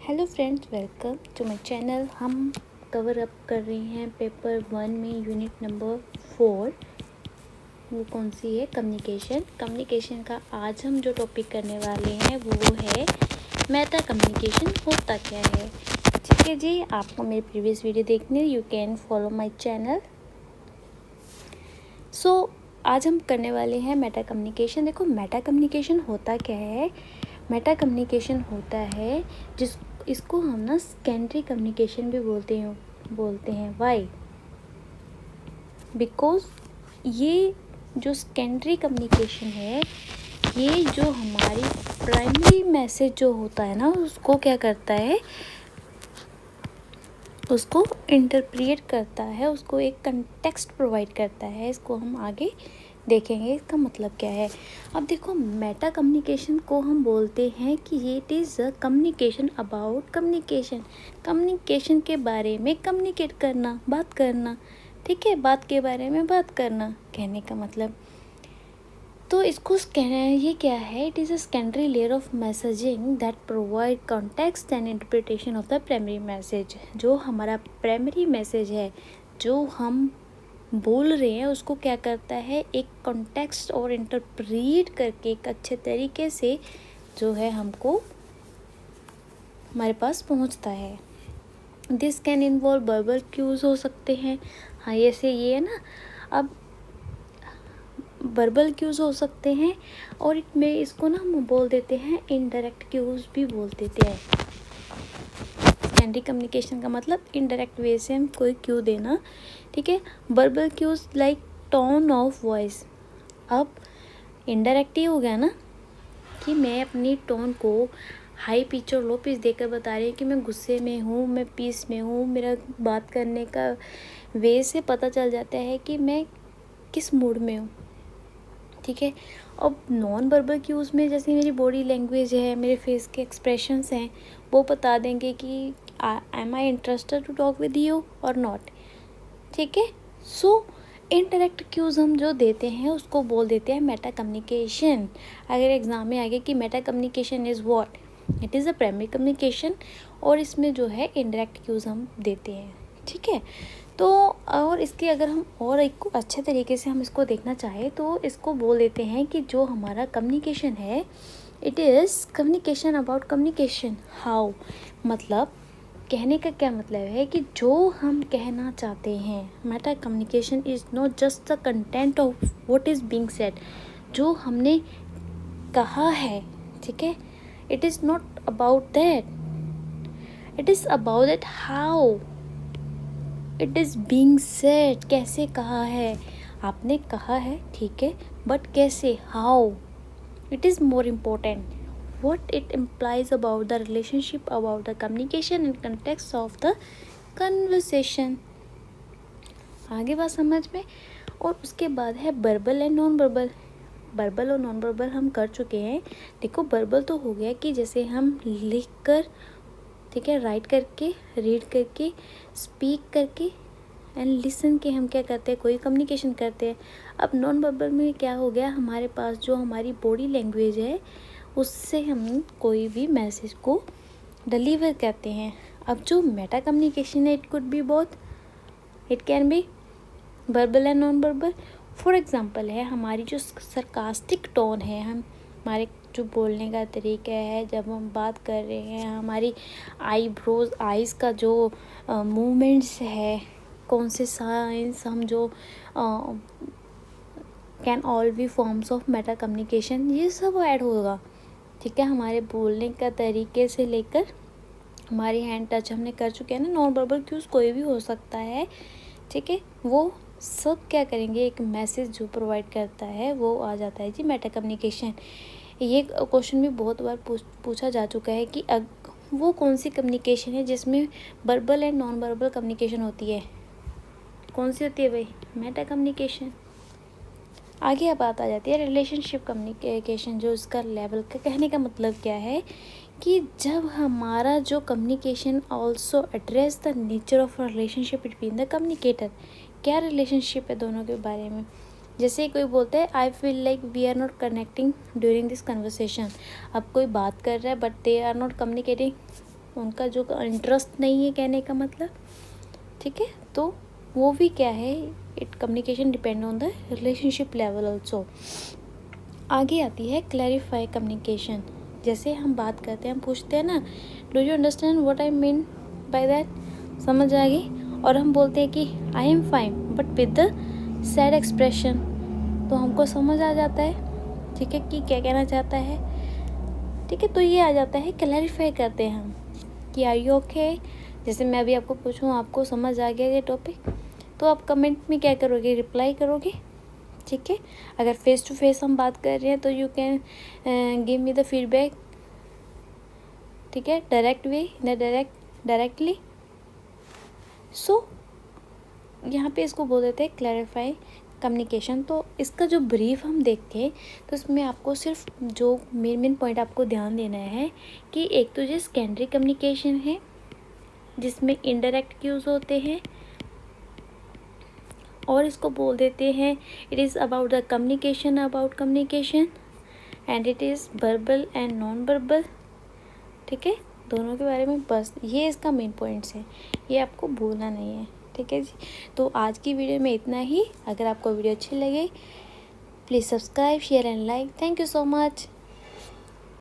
Hello friends, welcome to my channel. हम cover up कर रहे हैं पेपर 1 में यूनिट नंबर 4। वो कौन सी है? कम्युनिकेशन का आज हम जो टॉपिक करने वाले हैं वो है मेटा कम्युनिकेशन होता क्या है। ठीक है जी, आपको मेरी प्रीवियस वीडियो देखनी है, you can follow my channel. आज हम करने वाले हैं मेटा कम्युनिकेशन। देखो, मेटा कम्युनिकेशन होता क्या है। मेटा कम्युनिकेशन होता है इसको हम ना सेकेंडरी कम्युनिकेशन भी बोलते हैं। वाई? बिकॉज ये जो सेकेंडरी कम्युनिकेशन है, ये जो हमारी प्राइमरी मैसेज जो होता है ना, उसको क्या करता है, उसको इंटरप्रेट करता है, उसको एक कंटेक्स्ट प्रोवाइड करता है। इसको हम आगे देखेंगे इसका मतलब क्या है। अब देखो, मेटा कम्युनिकेशन को हम बोलते हैं कि ये it is a communication about communication के बारे में कम्युनिकेट करना, बात करना। ठीक है, बात के बारे में बात करना, कहने का मतलब। तो इसको ये क्या है? It is a secondary layer of messaging that provide context and interpretation of the primary message. जो हमारा प्राइमरी मैसेज है, जो हम बोल रहे हैं, उसको क्या करता है, एक कॉन्टेक्स्ट और इंटरप्रेट करके एक अच्छे तरीके से जो है हमको हमारे पास पहुंचता है। This can involve verbal cues हो सकते हैं। हाँ, ये है ना। अब वर्बल क्यूज हो सकते हैं और इसको ना हम बोल देते हैं इनडायरेक्ट क्यूज भी बोल देते हैं। सेकेंडरी कम्युनिकेशन का मतलब इनडायरेक्ट वे से हम कोई क्यू देना। ठीक है, verbal cues like tone of voice. अब इनडायरेक्ट ही हो गया ना कि मैं अपनी टोन को हाई पिच और लो पिच देकर बता रही हूँ कि मैं गुस्से में हूँ, मैं पीस में हूँ। मेरा बात करने का वे से पता चल जाता है कि मैं किस मूड में हूँ। ठीक है, अब नॉन वर्बल क्यूज़ में जैसे मेरी बॉडी लैंग्वेज है, मेरे फेस के एक्सप्रेशंस हैं, वो बता देंगे कि am I interested to talk with you और नॉट। ठीक है, सो इनडायरेक्ट क्यूज़ हम जो देते हैं उसको बोल देते हैं मेटा कम्युनिकेशन। अगर एग्जाम में आ गया कि Meta communication is what, it is a primary communication, और इसमें जो है इनडायरेक्ट क्यूज़ हम देते हैं। ठीक है, तो और इसके अगर हम और एक अच्छे तरीके से हम इसको देखना चाहें तो इसको बोल देते हैं कि जो हमारा कम्युनिकेशन है, it is communication about communication how. मतलब कहने का क्या मतलब है कि जो हम कहना चाहते हैं, Meta communication is not just the content of what is being said, जो हमने कहा है। ठीक है, it is not about that, it is about that how it is being said. कैसे कहा है, आपने कहा है, ठीक है, बट कैसे, how, it is more important. what it implies about the relationship, about the communication and context of the conversation। आगे बात समझ में। और उसके बाद है verbal and non verbal. Verbal और नॉन वर्बल हम कर चुके हैं। देखो, वर्बल तो हो गया कि जैसे हम लिख कर, ठीक है, राइट करके, रीड करके, स्पीक करके एंड लिसन के हम क्या करते हैं, कोई कम्युनिकेशन करते हैं। अब नॉन वर्बल में क्या हो गया, हमारे पास जो हमारी बॉडी लैंग्वेज है उससे हम कोई भी मैसेज को डिलीवर करते हैं। अब जो मेटा कम्युनिकेशन है, it could be both, it can be verbal and non verbal. For example है हमारी जो सरकास्टिक टोन है, हमारे जो बोलने का तरीका है, जब हम बात कर रहे हैं, हमारी आईब्रोज, आइज़ का जो मूवमेंट्स है, कौन से साइंस हम जो can all B forms of Meta communication, ये सब ऐड होगा। ठीक है, हमारे बोलने का तरीके से लेकर हमारी हैंड टच हमने कर चुके हैं ना। नॉन वर्बल क्यूज़ कोई भी हो सकता है। ठीक है, वो सब क्या करेंगे, एक मैसेज जो प्रोवाइड करता है वो आ जाता है जी मेटा कम्युनिकेशन। ये क्वेश्चन भी बहुत बार पूछा जा चुका है कि वो कौन सी कम्युनिकेशन है जिसमें verbal and non verbal communication होती है। कौन सी होती है भाई? Meta communication. आगे अब बात आ जाती है रिलेशनशिप कम्युनिकेशन, जो इसका लेवल का कहने का मतलब क्या है कि जब हमारा जो communication also address the nature of relationship between the communicator. क्या रिलेशनशिप है दोनों के बारे में। जैसे कोई बोलता है I feel like we are not connecting during this conversation. अब कोई बात कर रहा है but they are not communicating उनका जो इंटरेस्ट नहीं है कहने का मतलब, ठीक है। तो वो भी क्या है, it communication depend on the relationship level also. आगे आती है क्लैरिफाई कम्युनिकेशन। जैसे हम बात करते हैं, हम पूछते हैं ना, do you understand what I mean by that, समझ आ गई, और हम बोलते हैं कि I am fine but with the sad expression, तो हमको समझ आ जाता है, ठीक है, कि क्या कहना चाहता है, ठीक है। तो ये आ जाता है, क्लैरिफाई करते हैं हम कि आर यू ओके। जैसे मैं अभी आपको पूछूं, आपको समझ आ गया ये टॉपिक, तो आप कमेंट में क्या करोगे, रिप्लाई करोगे, ठीक है। अगर फेस टू फेस हम बात कर रहे हैं तो you can give me the feedback, ठीक है, डायरेक्ट वे, डायरेक्टली। सो यहाँ पे इसको बोल देते हैं क्लैरिफाई कम्युनिकेशन। तो इसका जो ब्रीफ हम देखते हैं तो इसमें आपको सिर्फ जो मेन पॉइंट आपको ध्यान देना है कि एक तो जो सेकेंडरी कम्युनिकेशन है जिसमें इनडायरेक्ट क्यूज होते हैं, और इसको बोल देते हैं it is about the communication about communication, and it is verbal and non verbal, ठीक है। दोनों के बारे में बस ये इसका मेन पॉइंट्स है, ये आपको भूलना नहीं है, ठीक है जी। तो आज की वीडियो में इतना ही। अगर आपको वीडियो अच्छी लगे please subscribe, share and like. Thank you so much.